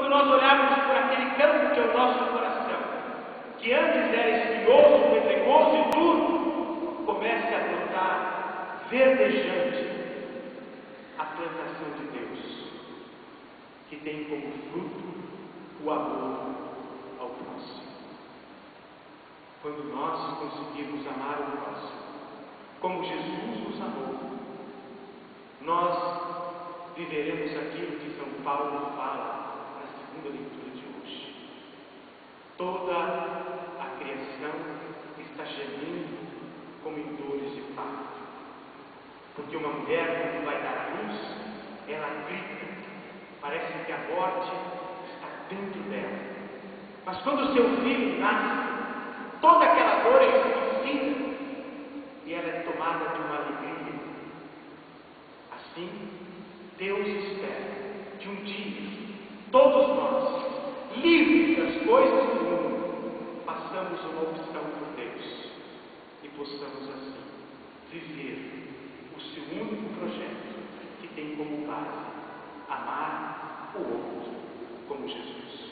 Quando nós olharmos por aquele campo que é o nosso coração, que antes era espinhoso, pedregoso e duro, comece a brotar verdejante a plantação de Deus, que tem como fruto o amor ao próximo. Quando nós conseguirmos amar o próximo, como Jesus nos amou, nós viveremos aquilo que São Paulo fala na segunda leitura de hoje. Toda a criação está gemendo como em dores de parto, porque uma mulher, quando vai dar à luz, ela grita, parece que a morte está dentro dela. Mas quando o seu filho nasce, toda aquela dor é esquecida e ela é tomada de uma alegria. Assim, Deus espera que um dia todos nós, livres das coisas do mundo, façamos uma opção por Deus e possamos assim viver o seu único projeto, que tem como base amar o outro como Jesus.